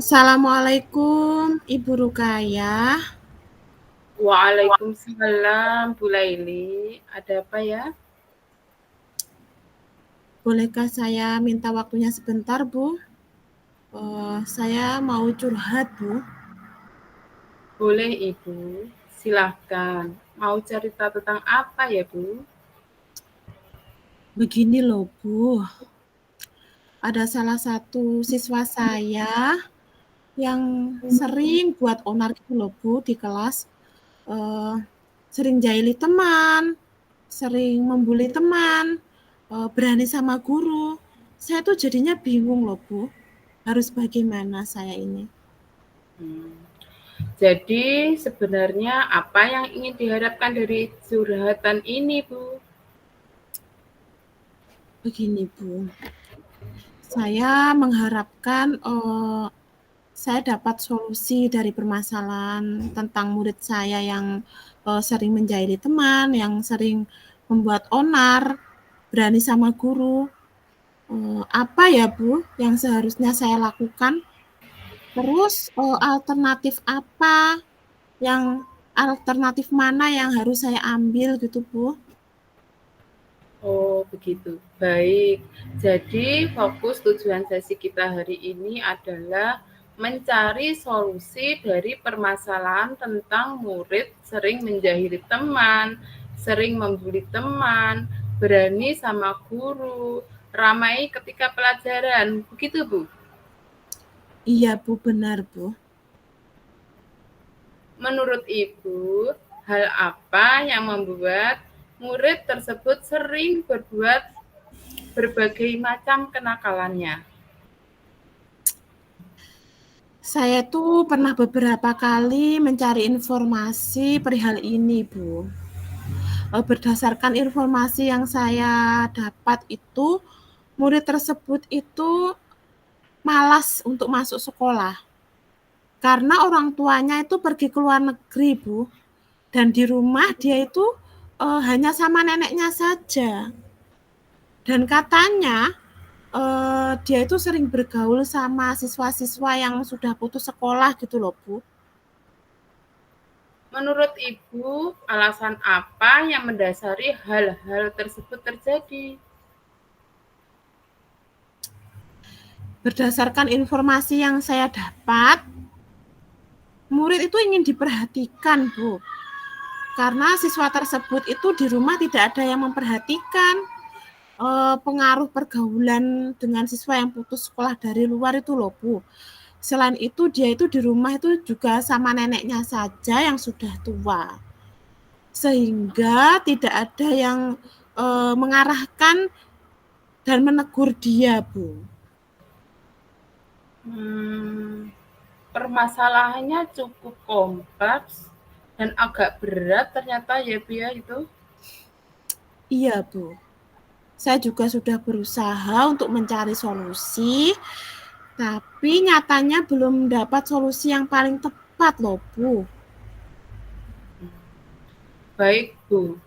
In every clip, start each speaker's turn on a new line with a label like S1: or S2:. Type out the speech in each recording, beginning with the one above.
S1: Assalamualaikum Ibu Rukayah.
S2: Waalaikumsalam Bu Laili. Ada apa ya?
S1: Bolehkah saya minta waktunya sebentar, Bu? Saya mau curhat, Bu.
S2: Boleh Ibu, silahkan. Mau cerita tentang apa ya Bu?
S1: Begini loh, Bu. Ada salah satu siswa saya yang sering buat onar gitu loh, Bu, di kelas. Eh, Sering jahili teman, sering membuli teman, berani sama guru. Saya tuh jadinya bingung loh, Bu. Harus bagaimana saya ini?
S2: Hmm. Jadi sebenarnya apa yang ingin diharapkan dari curhatan ini Bu?
S1: Begini, Bu. Saya mengharapkan, saya dapat solusi dari permasalahan tentang murid saya yang, sering menjahili teman, yang sering membuat onar, berani sama guru. Apa ya, Bu, yang seharusnya saya lakukan? Terus, alternatif mana yang harus saya ambil gitu, Bu?
S2: Oh begitu, baik. Jadi fokus tujuan sesi kita hari ini adalah mencari solusi dari permasalahan tentang murid sering menjahili teman, sering membuli teman, berani sama guru, ramai ketika pelajaran. Begitu Bu?
S1: Iya, Bu, benar, Bu.
S2: Menurut Ibu, hal apa yang membuat murid tersebut sering berbuat berbagai macam kenakalannya?
S1: Saya tuh pernah beberapa kali mencari informasi perihal ini, Bu. Berdasarkan informasi yang saya dapat itu, murid tersebut itu malas untuk masuk sekolah karena orang tuanya itu pergi ke luar negeri, Bu. Dan di rumah dia itu hanya sama neneknya saja. Dan katanya dia itu sering bergaul sama siswa-siswa yang sudah putus sekolah gitu loh, Bu.
S2: Menurut Ibu, alasan apa yang mendasari hal-hal tersebut terjadi?
S1: Berdasarkan informasi yang saya dapat, murid itu ingin diperhatikan, Bu. Karena siswa tersebut itu di rumah tidak ada yang memperhatikan pengaruh pergaulan dengan siswa yang putus sekolah dari luar itu loh, Bu. Selain itu dia itu di rumah itu juga sama neneknya saja yang sudah tua. Sehingga tidak ada yang mengarahkan dan menegur dia, Bu.
S2: Hmm, permasalahannya cukup kompleks dan agak berat ternyata ya Bu ya itu.
S1: Iya, Bu. Saya juga sudah berusaha untuk mencari solusi, tapi nyatanya belum dapat solusi yang paling tepat loh, Bu.
S2: Baik Bu,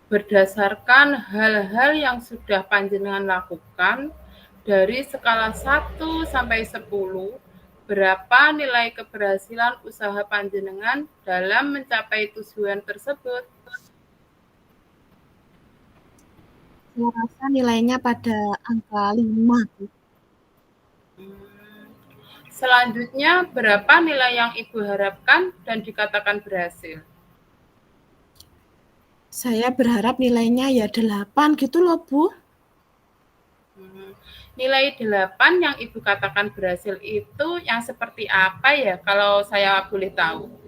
S2: berdasarkan hal-hal yang sudah panjenengan lakukan, dari skala 1 sampai 10, berapa nilai keberhasilan usaha panjenengan dalam mencapai tujuan tersebut?
S1: Saya rasa nilainya pada angka 5, Bu.
S2: Hmm. Selanjutnya, berapa nilai yang Ibu harapkan dan dikatakan berhasil?
S1: Saya berharap nilainya ya 8 gitu loh, Bu.
S2: Hmm. Nilai 8 yang Ibu katakan berhasil itu yang seperti apa ya, kalau saya boleh tahu?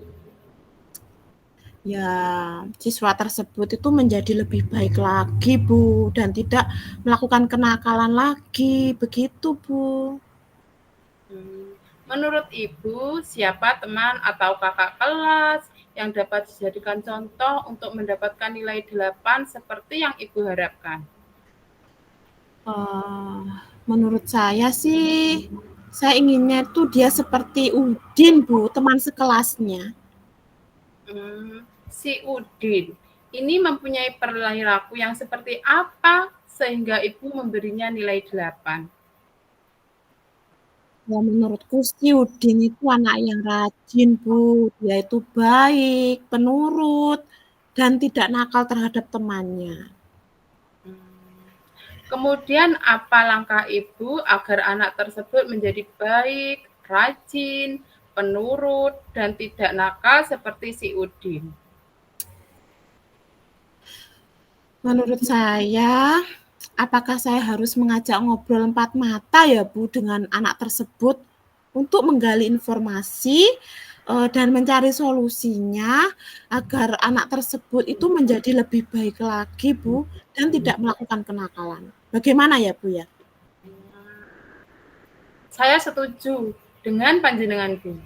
S1: Ya, siswa tersebut itu menjadi lebih baik lagi, Bu, dan tidak melakukan kenakalan lagi, begitu, Bu.
S2: Hmm. Menurut Ibu, siapa teman atau kakak kelas yang dapat dijadikan contoh untuk mendapatkan nilai 8 seperti yang Ibu harapkan?
S1: Uh, Menurut saya inginnya tuh dia seperti Udin, Bu, teman sekelasnya.
S2: Si Udin ini mempunyai perilaku yang seperti apa sehingga Ibu memberinya nilai 8?
S1: Ya, menurutku si Udin itu anak yang rajin, Bu. Dia itu baik, penurut, dan tidak nakal terhadap temannya.
S2: Kemudian apa langkah Ibu agar anak tersebut menjadi baik, rajin, penurut, dan tidak nakal seperti si Udin?
S1: Menurut saya, apakah saya harus mengajak ngobrol empat mata ya, Bu, dengan anak tersebut untuk menggali informasi dan mencari solusinya agar anak tersebut itu menjadi lebih baik lagi, Bu, dan tidak melakukan kenakalan. Bagaimana ya, Bu ya?
S2: Saya setuju dengan panjenenganku.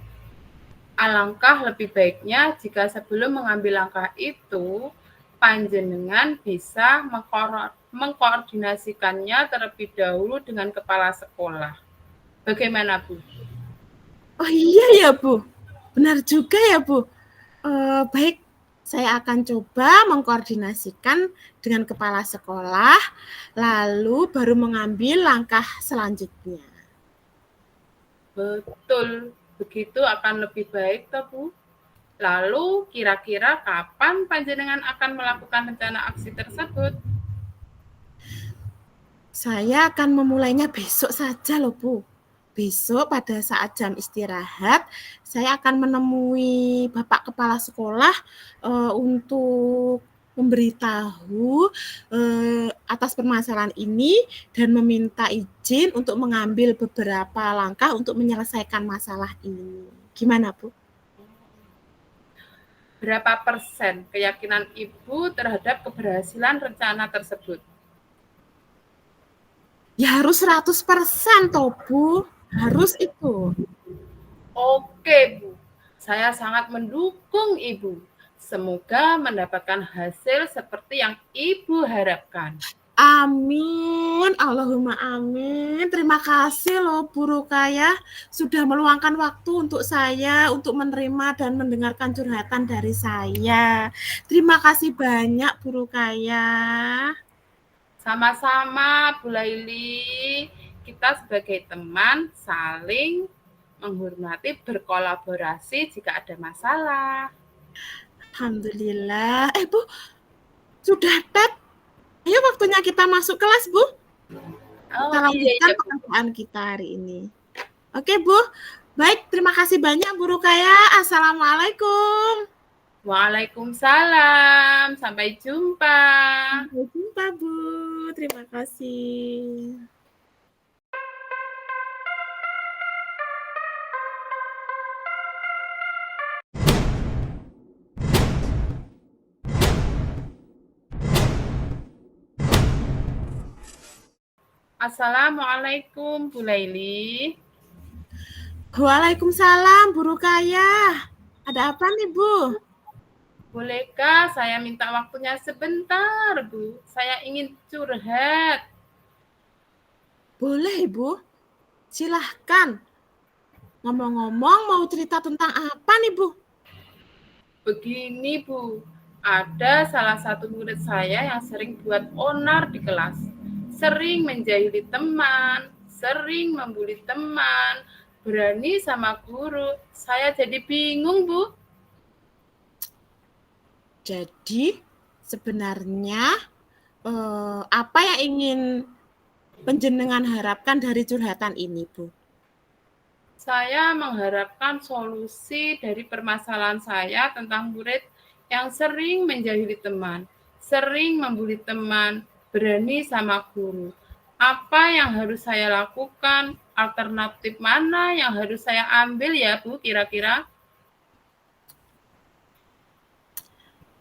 S2: Alangkah lebih baiknya jika sebelum mengambil langkah itu, panjenengan bisa mengkoordinasikannya terlebih dahulu dengan kepala sekolah. Bagaimana, Bu?
S1: Oh iya ya, Bu. Benar juga ya, Bu. Baik, saya akan coba mengkoordinasikan dengan kepala sekolah, lalu baru mengambil langkah selanjutnya.
S2: Betul, begitu akan lebih baik, toh, Bu. Lalu, kira-kira kapan panjenengan akan melakukan rencana aksi tersebut?
S1: Saya akan memulainya besok saja loh, Bu. Besok pada saat jam istirahat, saya akan menemui Bapak Kepala Sekolah untuk memberitahu atas permasalahan ini dan meminta izin untuk mengambil beberapa langkah untuk menyelesaikan masalah ini. Gimana, Bu?
S2: Berapa persen keyakinan Ibu terhadap keberhasilan rencana tersebut?
S1: Ya harus 100% toh, Bu. Harus itu.
S2: Oke, Bu. Saya sangat mendukung Ibu. Semoga mendapatkan hasil seperti yang Ibu harapkan.
S1: Amin, Allahumma amin. Terima kasih loh Bu Rukaya sudah meluangkan waktu untuk saya untuk menerima dan mendengarkan curhatan dari saya. Terima kasih banyak Bu Rukaya.
S2: Sama-sama, Bu Laili. Kita sebagai teman saling menghormati, berkolaborasi jika ada masalah.
S1: Alhamdulillah. Bu, sudah tet. Ayo waktunya kita masuk kelas, Bu. Kita
S2: Oh iya,
S1: lanjutkan
S2: iya, Bu.
S1: pekerjaan kita hari ini. Oke, Bu. Baik, terima kasih banyak Bu Rukaya. Assalamualaikum.
S2: Waalaikumsalam. Sampai jumpa.
S1: Sampai jumpa, Bu. Terima kasih.
S2: Assalamualaikum, Bu Laili.
S1: Waalaikumsalam, Bu Rukaya. Ada apa nih, Bu?
S2: Bolehkah saya minta waktunya sebentar, Bu? Saya ingin curhat.
S1: Boleh, Bu. Silahkan. Ngomong-ngomong, mau cerita tentang apa nih, Bu?
S2: Begini, Bu. Ada salah satu murid saya yang sering buat onar di kelas. Sering menjahili teman, sering membuli teman, berani sama guru. Saya jadi bingung, Bu.
S1: Jadi, sebenarnya apa yang ingin panjenengan harapkan dari curhatan ini, Bu?
S2: Saya mengharapkan solusi dari permasalahan saya tentang murid yang sering menjahili teman, sering membuli teman, berani sama guru. Apa yang harus saya lakukan? Alternatif mana yang harus saya ambil ya, Bu, kira-kira?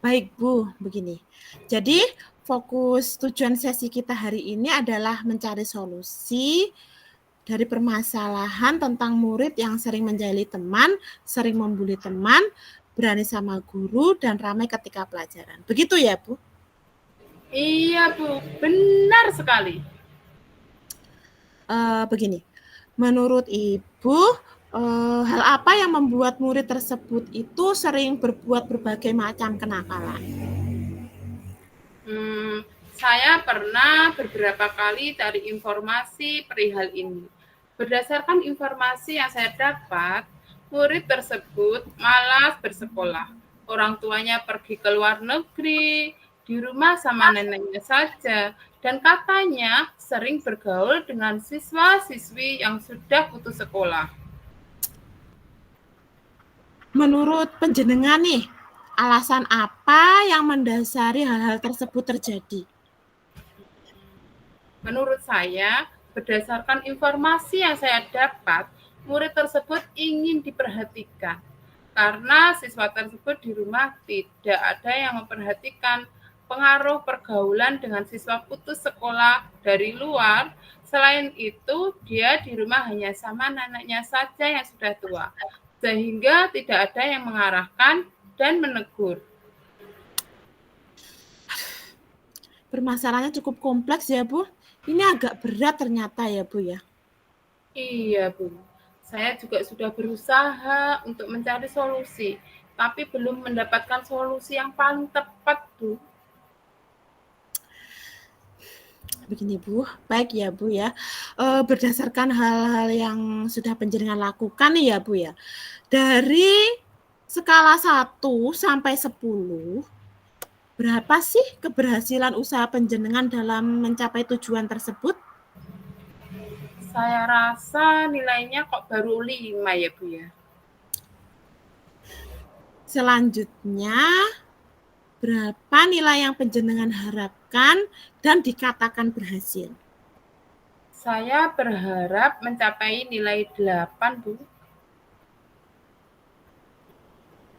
S1: Baik, Bu, begini. Jadi, fokus tujuan sesi kita hari ini adalah mencari solusi dari permasalahan tentang murid yang sering menjahili teman, sering membuli teman, berani sama guru, dan ramai ketika pelajaran. Begitu ya, Bu?
S2: Iya, Bu. Benar sekali.
S1: Begini, menurut Ibu, hal apa yang membuat murid tersebut itu sering berbuat berbagai macam kenakalan?
S2: Saya pernah beberapa kali cari informasi perihal ini. Berdasarkan informasi yang saya dapat, murid tersebut malas bersekolah. Orang tuanya pergi ke luar negeri, di rumah sama neneknya saja, dan katanya sering bergaul dengan siswa-siswi yang sudah putus sekolah.
S1: Menurut penjenengan nih, alasan apa yang mendasari hal-hal tersebut terjadi?
S2: Menurut saya, berdasarkan informasi yang saya dapat, murid tersebut ingin diperhatikan. Karena siswa tersebut di rumah tidak ada yang memperhatikan pengaruh pergaulan dengan siswa putus sekolah dari luar. Selain itu, dia di rumah hanya sama neneknya saja yang sudah tua, sehingga tidak ada yang mengarahkan dan menegur.
S1: Permasalahannya cukup kompleks ya, Bu. Ini agak berat ternyata ya, Bu ya.
S2: Iya, Bu. Saya juga sudah berusaha untuk mencari solusi, tapi belum mendapatkan solusi yang paling tepat, Bu.
S1: Begini Bu, baik ya Bu ya. Berdasarkan hal-hal yang sudah penjenengan lakukan nih ya Bu ya. Dari skala 1 sampai 10, berapa sih keberhasilan usaha penjenengan dalam mencapai tujuan tersebut?
S2: Saya rasa nilainya kok baru 5 ya, Bu ya.
S1: Selanjutnya, berapa nilai yang penjenengan harapkan dan dikatakan berhasil?
S2: Saya berharap mencapai nilai 8, Bu.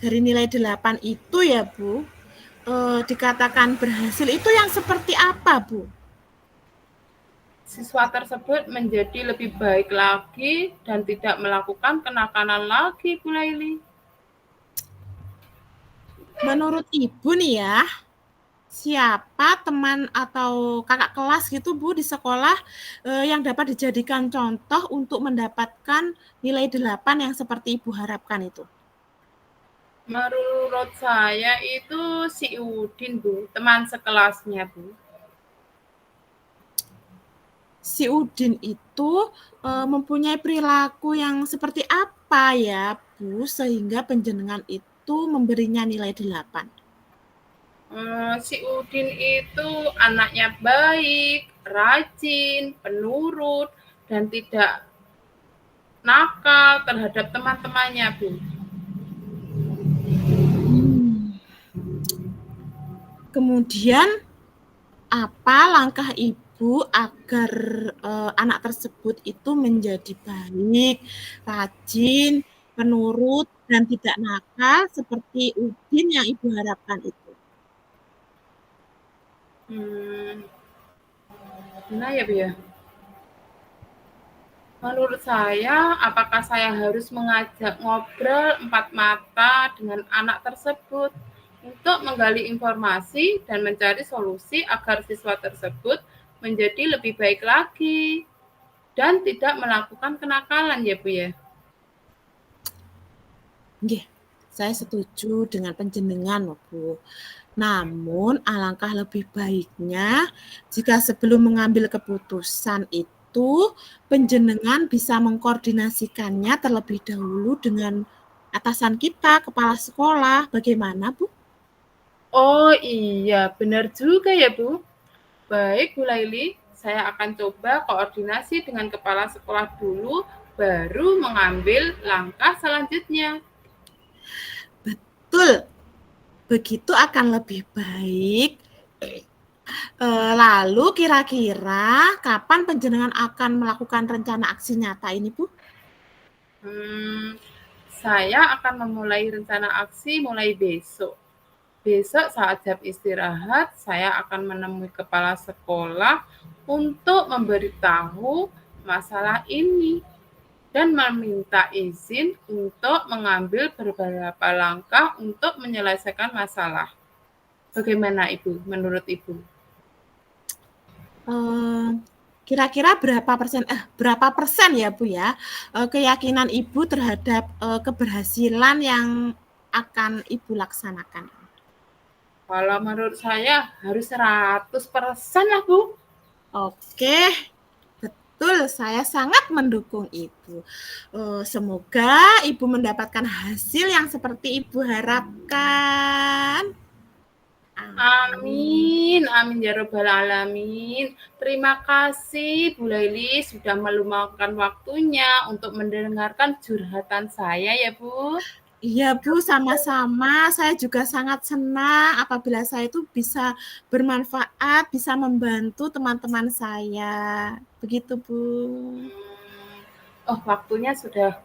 S1: Dari nilai 8 itu ya Bu, dikatakan berhasil itu yang seperti apa Bu?
S2: Siswa tersebut menjadi lebih baik lagi dan tidak melakukan kenakalan lagi, Bu Laili.
S1: Menurut Ibu nih ya, siapa teman atau kakak kelas gitu Bu di sekolah yang dapat dijadikan contoh untuk mendapatkan nilai 8 yang seperti Ibu harapkan itu?
S2: Menurut saya itu si Udin, Bu, teman sekelasnya, Bu.
S1: Si Udin itu mempunyai perilaku yang seperti apa ya Bu sehingga penjenengan itu memberinya nilai 8?
S2: Si Udin itu anaknya baik, rajin, penurut, dan tidak nakal terhadap teman-temannya, Bu.
S1: Kemudian apa langkah Ibu agar anak tersebut itu menjadi baik, rajin, penurut, dan tidak nakal seperti Udin yang Ibu harapkan itu?
S2: Gimana ya, Bu ya? Menurut saya, apakah saya harus mengajak ngobrol empat mata dengan anak tersebut untuk menggali informasi dan mencari solusi agar siswa tersebut menjadi lebih baik lagi dan tidak melakukan kenakalan ya, Bu ya?
S1: Nggih, saya setuju dengan penjenengan, Bu. Namun alangkah lebih baiknya jika sebelum mengambil keputusan itu penjenengan bisa mengkoordinasikannya terlebih dahulu dengan atasan kita, kepala sekolah. Bagaimana, Bu?
S2: Oh iya, benar juga ya, Bu. Baik, Bu Laili, saya akan coba koordinasi dengan kepala sekolah dulu, baru mengambil langkah selanjutnya.
S1: Betul. Begitu akan lebih baik. Lalu kira-kira kapan penjenengan akan melakukan rencana aksi nyata ini, Bu?
S2: Saya akan memulai rencana aksi mulai besok. Besok saat jam istirahat, saya akan menemui kepala sekolah untuk memberitahu masalah ini dan meminta izin untuk mengambil beberapa langkah untuk menyelesaikan masalah. Bagaimana Ibu, menurut Ibu?
S1: Kira-kira berapa persen ya Bu ya keyakinan Ibu terhadap keberhasilan yang akan Ibu laksanakan?
S2: Kalau menurut saya harus 100% lah Bu.
S1: Oke, Betul, saya sangat mendukung itu. Semoga Ibu mendapatkan hasil yang seperti Ibu harapkan.
S2: Amin, amin ya robbal alamin. Terima kasih Bu Laili sudah meluangkan waktunya untuk mendengarkan curhatan saya ya Bu.
S1: Iya Bu, sama-sama. Saya juga sangat senang apabila saya itu bisa bermanfaat, bisa membantu teman-teman saya. Begitu Bu.
S2: Oh, waktunya sudah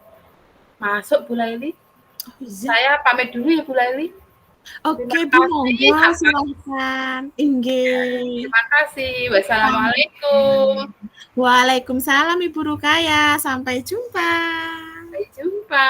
S2: masuk Bu Laili.
S1: Oh, iya.
S2: Saya pamit dulu ya Bu Laili. Terima
S1: Oke Bu,
S2: kasih
S1: monggo
S2: atas
S1: silahkan. Inggih.
S2: terima kasih. Wassalamualaikum.
S1: Waalaikumsalam Ibu Rukaya. Sampai jumpa.
S2: Sampai jumpa.